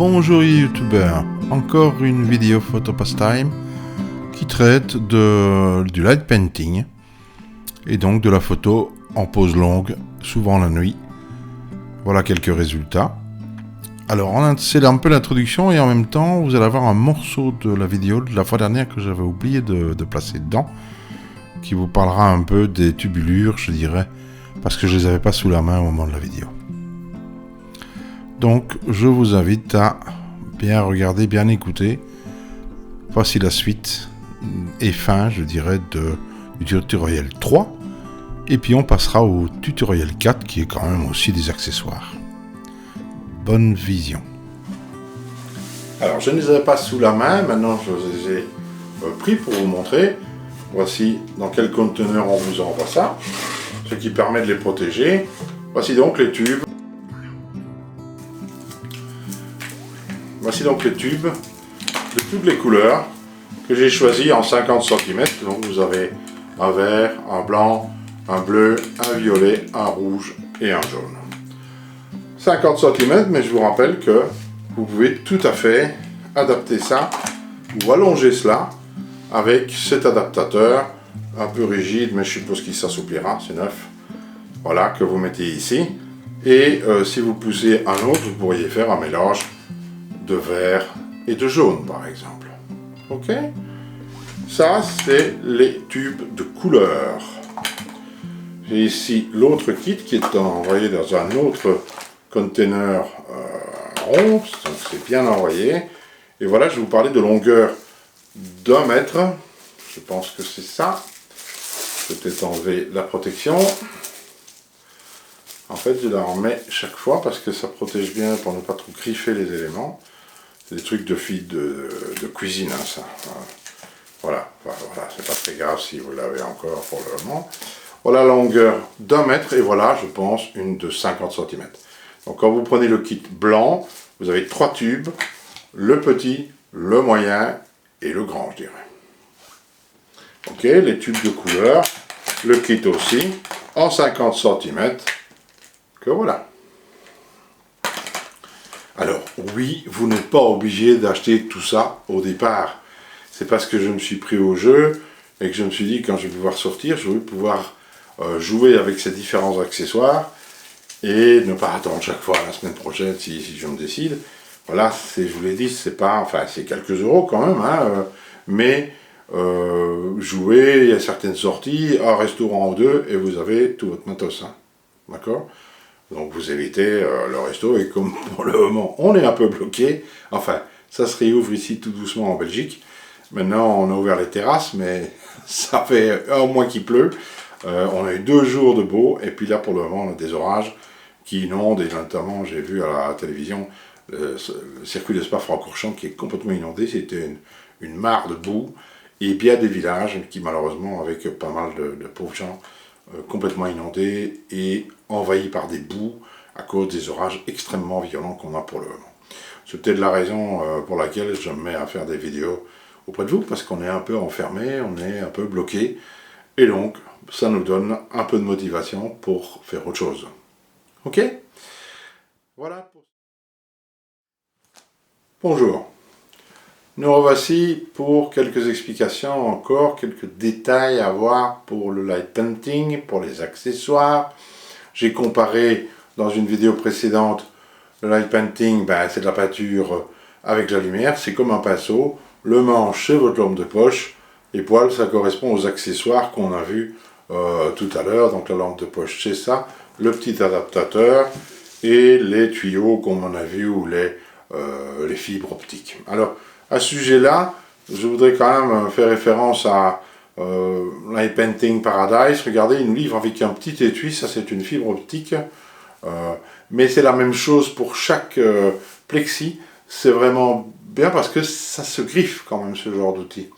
Bonjour youtubeurs, encore une vidéo photo pastime qui traite du light painting et donc de la photo en pose longue, souvent la nuit. Voilà quelques résultats. Alors c'est un peu l'introduction et en même temps vous allez avoir un morceau de la vidéo de la fois dernière que j'avais oublié de placer dedans, qui vous parlera un peu des tubulures, je dirais, parce que je les avais pas sous la main au moment de la vidéo. Donc je vous invite à bien regarder, bien écouter. Voici la suite et fin, je dirais, du tutoriel 3. Et puis on passera au tutoriel 4 qui est quand même aussi des accessoires. Bonne vision. Alors je ne les avais pas sous la main, maintenant je les ai pris pour vous montrer. Voici dans quel conteneur on vous envoie ça, ce qui permet de les protéger. Voici donc les tubes. Voici donc les tubes de toutes les couleurs que j'ai choisi en 50 cm. Donc vous avez un vert, un blanc, un bleu, un violet, un rouge et un jaune. 50 cm, mais je vous rappelle que vous pouvez tout à fait adapter ça ou allonger cela avec cet adaptateur un peu rigide, mais je suppose qu'il s'assouplira, c'est neuf. Voilà, que vous mettez ici. Et si vous poussez un autre, vous pourriez faire un mélange de vert et de jaune par exemple. Ok, ça c'est les tubes de couleur. J'ai ici l'autre kit qui est envoyé dans un autre container rond, donc c'est bien envoyé. Et voilà, je vais vous parler de longueur d'1 mètre. Je pense que c'est ça. Je vais peut-être enlever la protection. En fait, je la remets chaque fois parce que ça protège bien pour ne pas trop griffer les éléments. C'est des trucs de filles de cuisine, hein, ça. Voilà, c'est pas très grave si vous l'avez encore pour le moment. Voilà la longueur d'1 mètre et voilà, je pense, une de 50 cm. Donc quand vous prenez le kit blanc, vous avez 3 tubes, le petit, le moyen et le grand, je dirais. Ok, les tubes de couleur, le kit aussi, en 50 cm, que voilà. Alors, oui, vous n'êtes pas obligé d'acheter tout ça au départ. C'est parce que je me suis pris au jeu et que je me suis dit, quand je vais pouvoir sortir, je vais pouvoir jouer avec ces différents accessoires et ne pas attendre chaque fois la semaine prochaine si je me décide. Voilà, je vous l'ai dit, c'est pas, enfin, c'est quelques euros quand même, hein, mais jouer, il y a certaines sorties, un restaurant ou deux, et vous avez tout votre matos, hein, d'accord ? Donc vous évitez le resto, et comme pour le moment on est un peu bloqué, enfin ça se réouvre ici tout doucement en Belgique. Maintenant on a ouvert les terrasses, mais ça fait un mois qu'il pleut. On a eu 2 jours de beau, et puis là pour le moment on a des orages qui inondent, et notamment j'ai vu à la télévision le circuit de Spa-Francorchamps qui est complètement inondé. C'était une mare de boue, et bien des villages qui malheureusement avec pas mal de pauvres gens complètement inondés et envahis par des boues à cause des orages extrêmement violents qu'on a pour le moment. C'est peut-être la raison pour laquelle je me mets à faire des vidéos auprès de vous, parce qu'on est un peu enfermé, on est un peu bloqué, et donc ça nous donne un peu de motivation pour faire autre chose. Ok ? Voilà. Bonjour. Nous revoici pour quelques explications encore, quelques détails à voir pour le light painting, pour les accessoires. J'ai comparé dans une vidéo précédente, le light painting, c'est de la peinture avec la lumière, c'est comme un pinceau. Le manche, c'est votre lampe de poche. Les poils, ça correspond aux accessoires qu'on a vus tout à l'heure. Donc la lampe de poche, c'est ça. Le petit adaptateur et les tuyaux, comme on a vu, ou les fibres optiques. Alors, à ce sujet-là, je voudrais quand même faire référence à Light Painting Paradise. Regardez, il nous livre avec un petit étui, ça c'est une fibre optique, mais c'est la même chose pour chaque plexi. C'est vraiment bien parce que ça se griffe quand même, ce genre d'outil.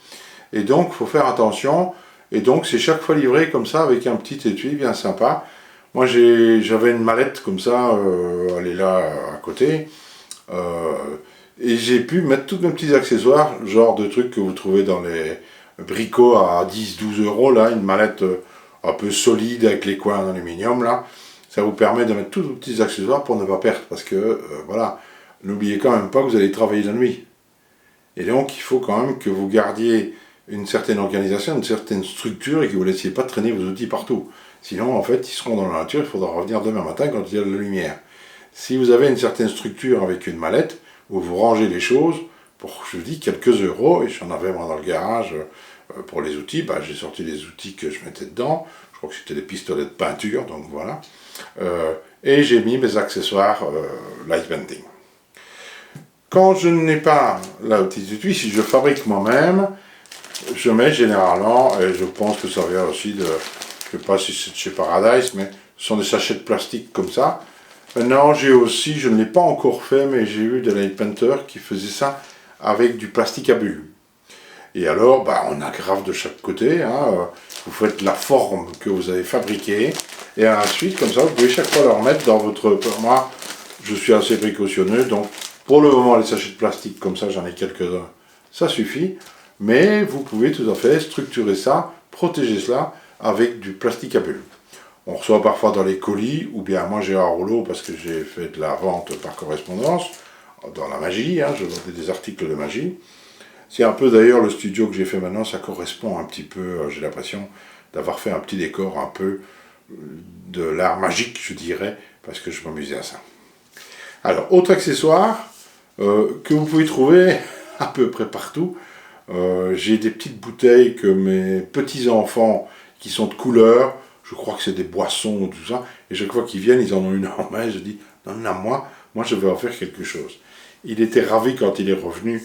Et donc, il faut faire attention, et donc c'est chaque fois livré comme ça, avec un petit étui bien sympa. Moi, j'avais une mallette comme ça, elle est là à côté, et j'ai pu mettre tous mes petits accessoires, genre de trucs que vous trouvez dans les bricots à 10-12 euros, là, une mallette un peu solide avec les coins en aluminium, là. Ça vous permet de mettre tous vos petits accessoires pour ne pas perdre, parce que, voilà, n'oubliez quand même pas que vous allez travailler la nuit. Et donc, il faut quand même que vous gardiez une certaine organisation, une certaine structure et que vous ne laissiez pas traîner vos outils partout. Sinon, en fait, ils seront dans la nature, il faudra revenir demain matin quand il y a de la lumière. Si vous avez une certaine structure avec une mallette, où vous rangez les choses, pour, je vous dis, quelques euros, et j'en avais moi dans le garage pour les outils, j'ai sorti les outils que je mettais dedans, je crois que c'était des pistolets de peinture, donc voilà. Et j'ai mis mes accessoires light painting. Quand je n'ai pas l'outil d'outil, si je fabrique moi-même, je mets généralement, et je pense que ça vient aussi de, je ne sais pas si c'est de chez Paradise, mais ce sont des sachets de plastique comme ça. Maintenant, j'ai aussi, je ne l'ai pas encore fait, mais j'ai eu des light painters qui faisaient ça avec du plastique à bulles. Et alors, on aggrave de chaque côté, hein, vous faites la forme que vous avez fabriquée, et ensuite, comme ça, vous pouvez chaque fois le remettre dans votre... Moi, je suis assez précautionneux, donc pour le moment, les sachets de plastique, comme ça, j'en ai quelques-uns, ça suffit, mais vous pouvez tout à fait structurer ça, protéger cela avec du plastique à bulles. On reçoit parfois dans les colis, ou bien moi j'ai un rouleau parce que j'ai fait de la vente par correspondance, dans la magie, hein, je vendais des articles de magie. C'est un peu d'ailleurs le studio que j'ai fait maintenant, ça correspond un petit peu, j'ai l'impression d'avoir fait un petit décor un peu de l'art magique, je dirais, parce que je m'amusais à ça. Alors, autre accessoire que vous pouvez trouver à peu près partout, j'ai des petites bouteilles que mes petits-enfants qui sont de couleur, je crois que c'est des boissons ou tout ça, et chaque fois qu'ils viennent, ils en ont une en main, et je dis, donne-la à moi je vais en faire quelque chose. Il était ravi quand il est revenu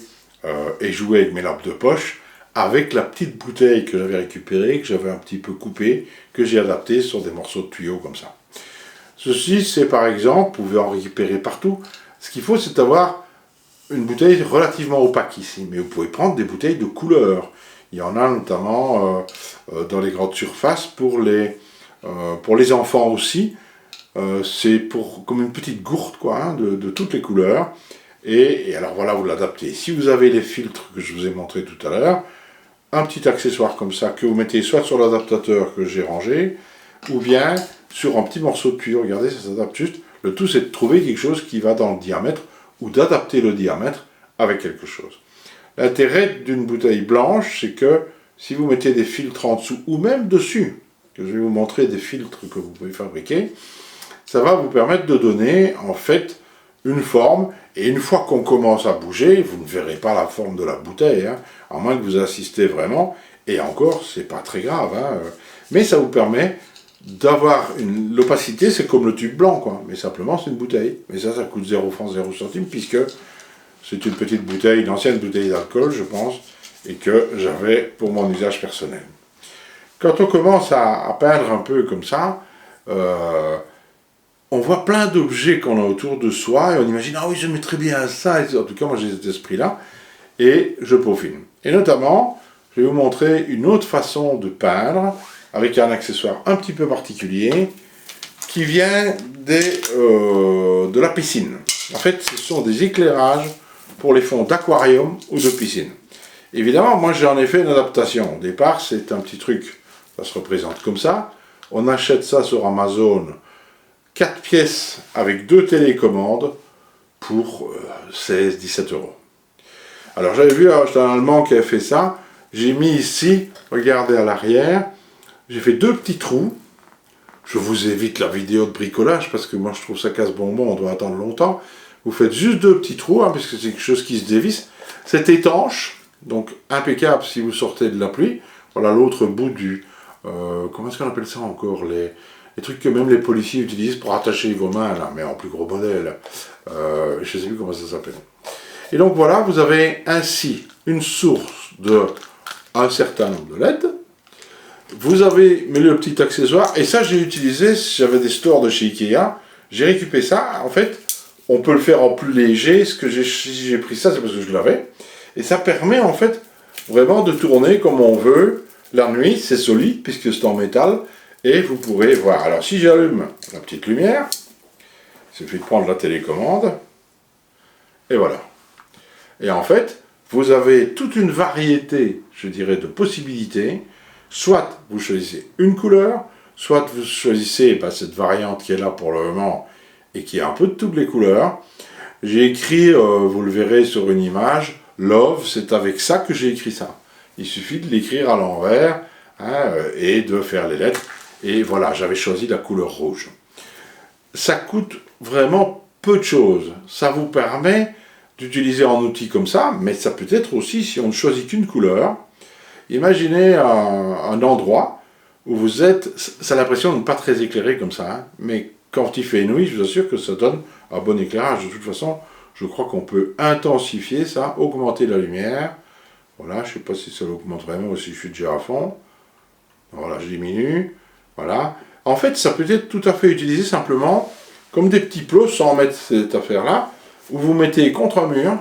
et jouait avec mes lampes de poche, avec la petite bouteille que j'avais récupérée, que j'avais un petit peu coupée, que j'ai adaptée sur des morceaux de tuyaux comme ça. Ceci, c'est par exemple, vous pouvez en récupérer partout. Ce qu'il faut, c'est avoir une bouteille relativement opaque ici, mais vous pouvez prendre des bouteilles de couleur. Il y en a notamment dans les grandes surfaces pour les enfants aussi. C'est comme une petite gourde quoi, hein, de toutes les couleurs. Et alors voilà, vous l'adaptez. Si vous avez les filtres que je vous ai montré tout à l'heure, un petit accessoire comme ça que vous mettez soit sur l'adaptateur que j'ai rangé, ou bien sur un petit morceau de tuyau. Regardez, ça s'adapte juste. Le tout, c'est de trouver quelque chose qui va dans le diamètre ou d'adapter le diamètre avec quelque chose. L'intérêt d'une bouteille blanche, c'est que si vous mettez des filtres en dessous ou même dessus, que je vais vous montrer des filtres que vous pouvez fabriquer, ça va vous permettre de donner en fait une forme, et une fois qu'on commence à bouger, vous ne verrez pas la forme de la bouteille, hein, à moins que vous assistez vraiment, et encore, c'est pas très grave, hein, mais ça vous permet d'avoir l'opacité, c'est comme le tube blanc, quoi, mais simplement c'est une bouteille, mais ça coûte 0 francs 0 centimes, puisque c'est une petite bouteille, une ancienne bouteille d'alcool, je pense, et que j'avais pour mon usage personnel. Quand on commence à peindre un peu comme ça, on voit plein d'objets qu'on a autour de soi, et on imagine, ah oui, je mettrais bien ça, en tout cas, moi j'ai cet esprit-là, et je peaufine. Et notamment, je vais vous montrer une autre façon de peindre, avec un accessoire un petit peu particulier, qui vient de la piscine. En fait, ce sont des éclairages pour les fonds d'aquarium ou de piscine. Évidemment, moi j'en ai fait une adaptation. Au départ, c'est un petit truc, ça se représente comme ça. On achète ça sur Amazon, 4 pièces avec 2 télécommandes pour 16-17 euros. Alors j'avais vu un Allemand qui avait fait ça. J'ai mis ici, regardez à l'arrière, j'ai fait 2 petits trous. Je vous évite la vidéo de bricolage parce que moi je trouve ça casse-bonbon, on doit attendre longtemps. Vous faites juste 2 petits trous, hein, puisque c'est quelque chose qui se dévisse. C'est étanche, donc impeccable si vous sortez de la pluie. Voilà l'autre bout du... comment est-ce qu'on appelle ça encore, les trucs que même les policiers utilisent pour attacher vos mains, là, mais en plus gros modèle. Je ne sais plus comment ça s'appelle. Et donc voilà, vous avez ainsi une source d'un certain nombre de LED. Vous avez mis le petit accessoire, et ça j'ai utilisé, j'avais des stores de chez Ikea, j'ai récupéré ça, en fait, on peut le faire en plus léger, si j'ai pris ça, c'est parce que je l'avais, et ça permet en fait vraiment de tourner comme on veut, la nuit, c'est solide, puisque c'est en métal, et vous pourrez voir. Alors si j'allume la petite lumière, il suffit de prendre la télécommande, et voilà. Et en fait, vous avez toute une variété, je dirais, de possibilités. Soit vous choisissez une couleur, soit vous choisissez cette variante qui est là pour le moment et qui a un peu de toutes les couleurs. j'ai écrit, vous le verrez sur une image, Love, c'est avec ça que j'ai écrit ça. Il suffit de l'écrire à l'envers, hein, et de faire les lettres. Et voilà, j'avais choisi la couleur rouge. Ça coûte vraiment peu de choses. Ça vous permet d'utiliser un outil comme ça, mais ça peut être aussi, si on ne choisit qu'une couleur, imaginez un endroit où vous êtes, ça a l'impression de ne pas très éclairé comme ça, hein, mais quand il fait nuit, je vous assure que ça donne un bon éclairage. De toute façon, je crois qu'on peut intensifier ça, augmenter la lumière. Voilà, je ne sais pas si ça l'augmente vraiment ou si je suis déjà à fond. Voilà, je diminue. Voilà. En fait, ça peut être tout à fait utilisé simplement comme des petits plots sans mettre cette affaire-là, où vous mettez contre un mur,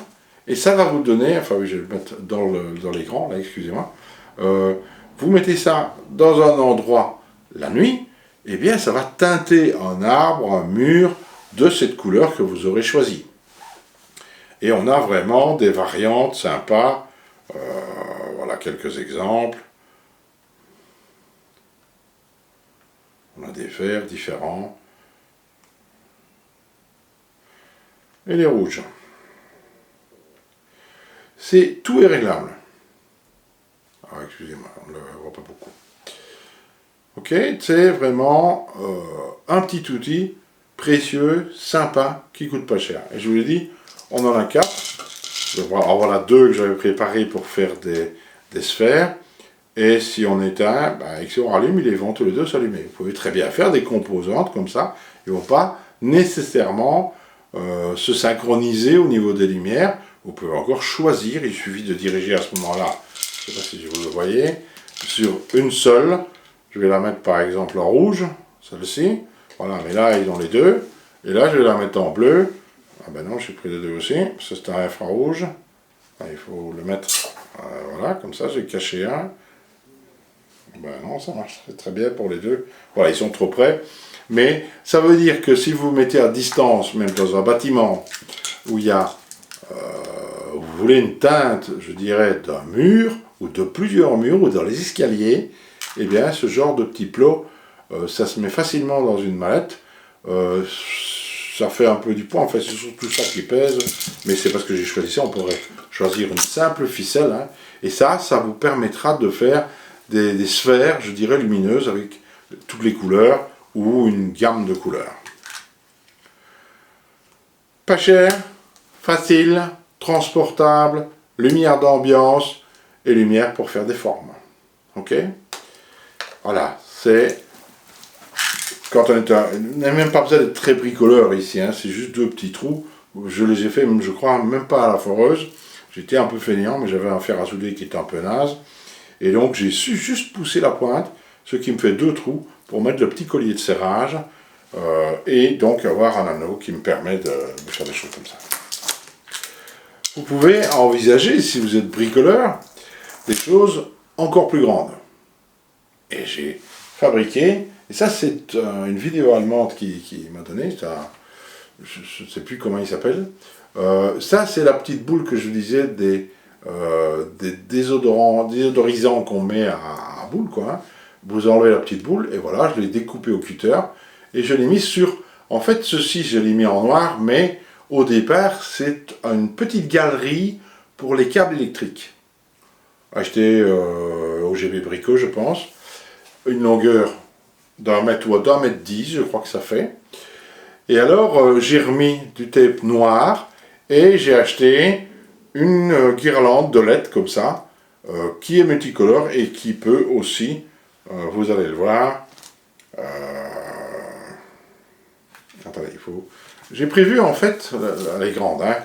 et ça va vous donner, enfin oui, je vais le mettre dans l'écran, là, excusez-moi, vous mettez ça dans un endroit la nuit, et bien ça va teinter un arbre, un mur, de cette couleur que vous aurez choisie. Et on a vraiment des variantes sympas, voilà quelques exemples. On a des verts différents. Et les rouges. Tout est réglable. Ah, excusez-moi, on ne le voit pas beaucoup. Ok, c'est vraiment un petit outil précieux, sympa, qui coûte pas cher. Et je vous l'ai dit, on en a 4. Alors voilà 2 que j'avais préparés pour faire des sphères. Et si on éteint, et si on rallume, ils vont tous les deux s'allumer. Vous pouvez très bien faire des composantes comme ça. Ils ne vont pas nécessairement se synchroniser au niveau des lumières. Vous pouvez encore choisir, il suffit de diriger à ce moment-là, je ne sais pas si vous le voyez, sur une seule. Je vais la mettre par exemple en rouge, celle-ci. Voilà, mais là ils ont les deux. Et là je vais la mettre en bleu. Ah ben non, j'ai pris les deux aussi, parce que c'est un infrarouge. Il faut le mettre, voilà, comme ça, j'ai caché un. Ben non, ça marche très bien pour les deux. Voilà, ils sont trop près. Mais ça veut dire que si vous mettez à distance, même dans un bâtiment, où il y a, vous voulez une teinte, je dirais, d'un mur, ou de plusieurs murs, ou dans les escaliers, eh bien, ce genre de petit plot, ça se met facilement dans une mallette. Ça fait un peu du poids, en fait, c'est surtout ça qui pèse, mais c'est parce que j'ai choisi ça. On pourrait choisir une simple ficelle, hein, et ça vous permettra de faire des sphères, je dirais, lumineuses, avec toutes les couleurs, ou une gamme de couleurs. Pas cher, facile, transportable, lumière d'ambiance, et lumière pour faire des formes. Ok? Voilà, c'est... Quand on n'a même pas besoin d'être très bricoleur ici, hein, c'est juste 2 petits trous. Je les ai fait, je crois, même pas à la foreuse. J'étais un peu fainéant, mais j'avais un fer à souder qui était un peu naze. Et donc j'ai su juste pousser la pointe, ce qui me fait 2 trous pour mettre le petit collier de serrage. Et donc avoir un anneau qui me permet de faire des choses comme ça. Vous pouvez envisager, si vous êtes bricoleur, des choses encore plus grandes. Et j'ai fabriqué... Et ça, c'est une vidéo allemande qui m'a donné, je ne sais plus comment il s'appelle. Ça, c'est la petite boule que je vous disais des désodorisants qu'on met à boule, quoi. Hein. Vous enlevez la petite boule, et voilà, je l'ai découpé au cutter, et je l'ai mis sur... En fait, ceci, je l'ai mis en noir, mais au départ, c'est une petite galerie pour les câbles électriques. Acheté au GB Brico, je pense. Une longueur d'1 mètre ou d'1 mètre 10, je crois que ça fait. Et alors, j'ai remis du tape noir et j'ai acheté une guirlande de LED comme ça, qui est multicolore et qui peut aussi, vous allez le voir, attendez, il faut... J'ai prévu en fait, elle est grande, hein.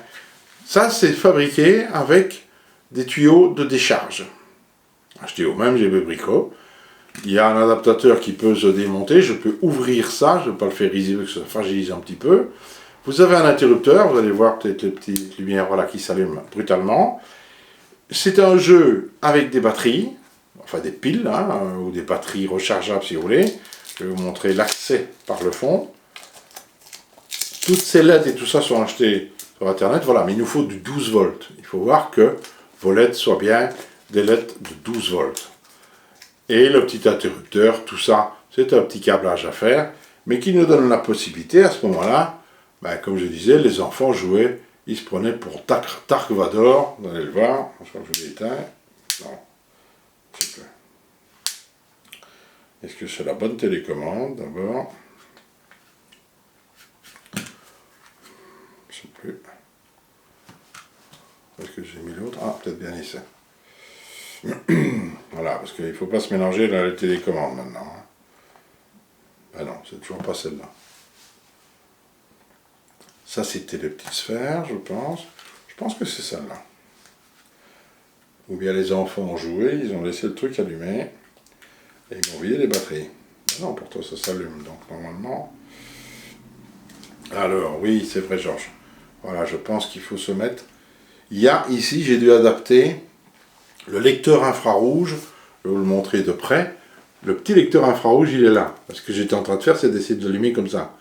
Ça c'est fabriqué avec des tuyaux de décharge, acheté au même GB Brico. Il y a un adaptateur qui peut se démonter, je peux ouvrir ça, je ne vais pas le faire ici parce que ça fragilise un petit peu. Vous avez un interrupteur, vous allez voir peut-être les petites lumières voilà, qui s'allument brutalement. C'est un jeu avec des batteries, enfin des piles, hein, ou des batteries rechargeables si vous voulez. Je vais vous montrer l'accès par le fond. Toutes ces LED et tout ça sont achetés sur internet, voilà, mais il nous faut du 12 volts. Il faut voir que vos LED soient bien des LED de 12 volts. Et le petit interrupteur, tout ça, c'est un petit câblage à faire, mais qui nous donne la possibilité à ce moment-là ben, comme je disais, les enfants jouaient, ils se prenaient pour Dark Vador, vous allez le voir, je crois que je l'ai éteint, non, je sais plus. Est-ce que c'est la bonne télécommande d'abord? Je sais plus. Est-ce que j'ai mis l'autre? Ah, peut-être bien ici. Voilà, parce qu'il ne faut pas se mélanger dans les télécommandes maintenant. Ben non, c'est toujours pas celle-là. Ça, c'était les petites sphères, je pense. Je pense que c'est celle-là. Ou bien les enfants ont joué, ils ont laissé le truc allumé. Et ils m'ont oublié les batteries. Ben non, pourtant ça s'allume, donc normalement... Alors, oui, c'est vrai, Georges. Voilà, je pense qu'il faut se mettre... Il y a ici, j'ai dû adapter le lecteur infrarouge. Je vais vous le montrer de près. Le petit lecteur infrarouge, il est là. Parce que j'étais en train de faire, c'est d'essayer de l'allumer comme ça.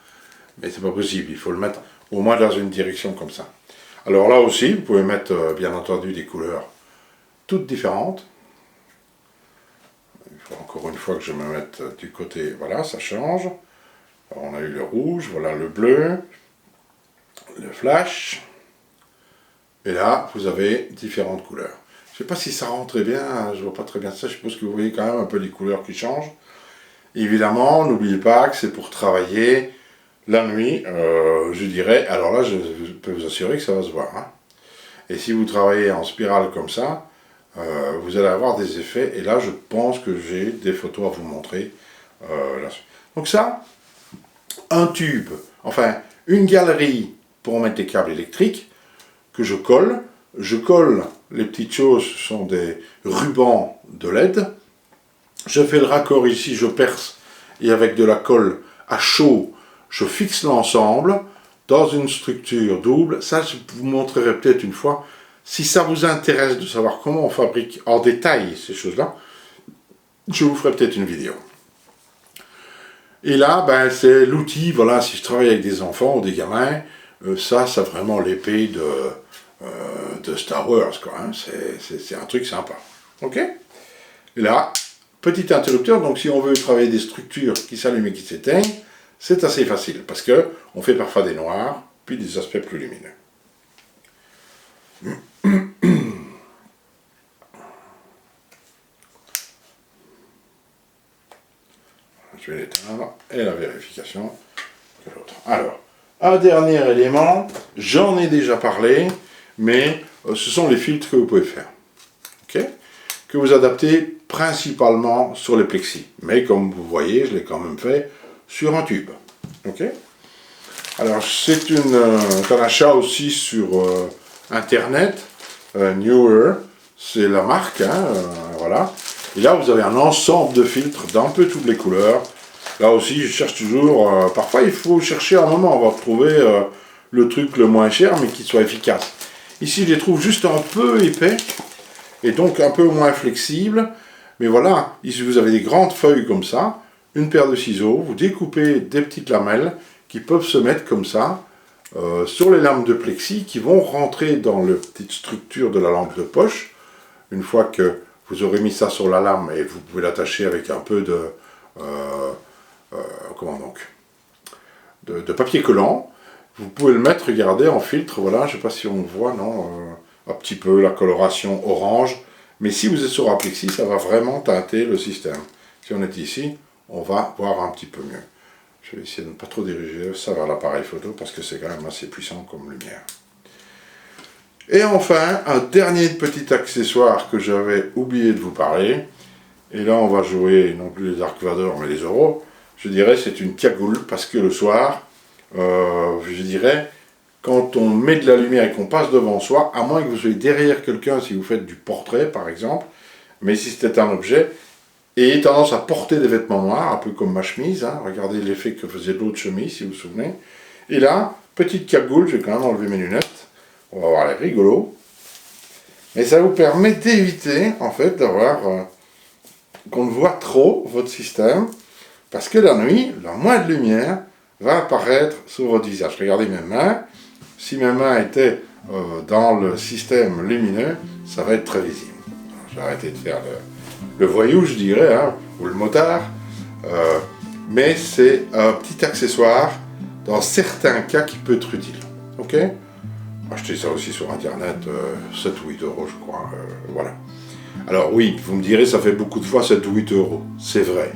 Mais c'est pas possible, il faut le mettre au moins dans une direction comme ça. Alors là aussi, vous pouvez mettre, bien entendu, des couleurs toutes différentes. Il faut encore une fois que je me mette du côté... Voilà, ça change. Alors, on a eu le rouge, voilà le bleu, le flash. Et là, vous avez différentes couleurs. Je ne sais pas si ça rend très bien, je ne vois pas très bien ça, je suppose que vous voyez quand même un peu les couleurs qui changent. Évidemment, n'oubliez pas que c'est pour travailler la nuit, je dirais, alors là, je peux vous assurer que ça va se voir. Hein. Et si vous travaillez en spirale comme ça, vous allez avoir des effets, et là, je pense que j'ai des photos à vous montrer là-dessus. Donc ça, un tube, enfin, une galerie pour mettre des câbles électriques, que je colle. Je colle les petites choses, ce sont des rubans de LED. Je fais le raccord ici, je perce, et avec de la colle à chaud, je fixe l'ensemble dans une structure double. Ça, je vous montrerai peut-être une fois. Si ça vous intéresse de savoir comment on fabrique en détail ces choses-là, je vous ferai peut-être une vidéo. Et là, ben, c'est l'outil, voilà, si je travaille avec des enfants ou des gamins, ça, c'est vraiment l'épée de Star Wars, quoi. Hein. C'est un truc sympa. Ok? Et là, petit interrupteur, donc si on veut travailler des structures qui s'allument et qui s'éteignent, c'est assez facile, parce que on fait parfois des noirs, puis des aspects plus lumineux. Je vais l'éteindre, et la vérification de l'autre. Alors, un dernier élément, j'en ai déjà parlé, mais ce sont les filtres que vous pouvez faire. Okay, que vous adaptez principalement sur les plexis. Mais comme vous voyez, je l'ai quand même fait sur un tube. Okay, alors, c'est un achat aussi sur Internet, Newer, c'est la marque, hein, voilà. Et là, vous avez un ensemble de filtres d'un peu toutes les couleurs. Là aussi, je cherche toujours... parfois, il faut chercher un moment. On va trouver le truc le moins cher, mais qui soit efficace. Ici, je les trouve juste un peu épais, et donc un peu moins flexibles. Mais voilà, ici, vous avez des grandes feuilles comme ça, une paire de ciseaux, vous découpez des petites lamelles qui peuvent se mettre comme ça, sur les lames de plexi, qui vont rentrer dans la petite structure de la lampe de poche. Une fois que vous aurez mis ça sur la lame, et vous pouvez l'attacher avec un peu de papier collant, vous pouvez le mettre, regardez, en filtre, voilà, je ne sais pas si on voit, non, un petit peu la coloration orange, mais si vous êtes sur un plexi, ça va vraiment teinter le système. Si on est ici, on va voir un petit peu mieux. Je vais essayer de ne pas trop diriger ça vers l'appareil photo, parce que c'est quand même assez puissant comme lumière. Et enfin, un dernier petit accessoire que j'avais oublié de vous parler, et là on va jouer non plus les Dark Vador mais les Zoro, je dirais c'est une cagoule, parce que le soir, je dirais, quand on met de la lumière et qu'on passe devant soi, à moins que vous soyez derrière quelqu'un si vous faites du portrait par exemple, mais si c'était un objet, et tendance à porter des vêtements noirs, un peu comme ma chemise, hein, regardez l'effet que faisait l'autre chemise si vous vous souvenez, et là, petite cagoule, je vais quand même enlever mes lunettes, on va voir les rigolos, mais ça vous permet d'éviter en fait d'avoir qu'on ne voit trop votre système, parce que la nuit, la moindre lumière va apparaître sur votre visage. Regardez mes mains, si mes mains étaient dans le système lumineux, ça va être très visible. Je vais arrêter de faire le voyou, je dirais, hein, ou le motard, mais c'est un petit accessoire dans certains cas qui peut être utile. Ok? Acheter ça aussi sur internet, 7 ou 8 euros je crois, voilà. Alors oui, vous me direz, ça fait beaucoup de fois 7 ou 8 euros, c'est vrai.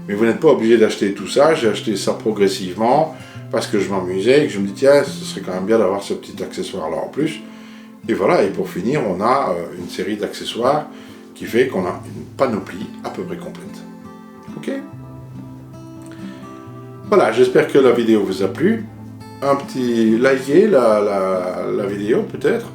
Mais vous n'êtes pas obligé d'acheter tout ça, j'ai acheté ça progressivement, parce que je m'amusais et que je me dis, tiens, ce serait quand même bien d'avoir ce petit accessoire-là en plus. Et voilà, et pour finir, on a une série d'accessoires qui fait qu'on a une panoplie à peu près complète. Ok? Voilà, j'espère que la vidéo vous a plu. Un petit likez la vidéo peut-être.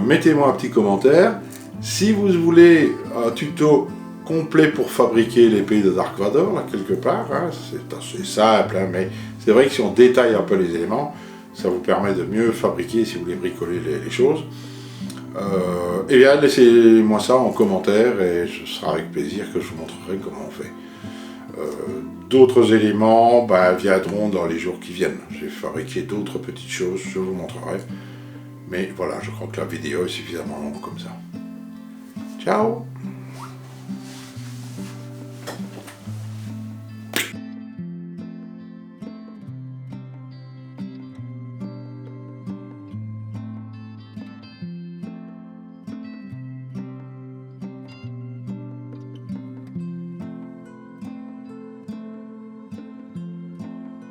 Mettez-moi un petit commentaire. Si vous voulez un tuto complet pour fabriquer l'épée de Dark Vador, là quelque part, hein, c'est assez simple, hein, mais c'est vrai que si on détaille un peu les éléments, ça vous permet de mieux fabriquer si vous voulez bricoler les choses. Eh bien, laissez-moi ça en commentaire et ce sera avec plaisir que je vous montrerai comment on fait. D'autres éléments viendront dans les jours qui viennent. J'ai fabriqué d'autres petites choses, je vous montrerai. Mais voilà, je crois que la vidéo est suffisamment longue comme ça. Ciao!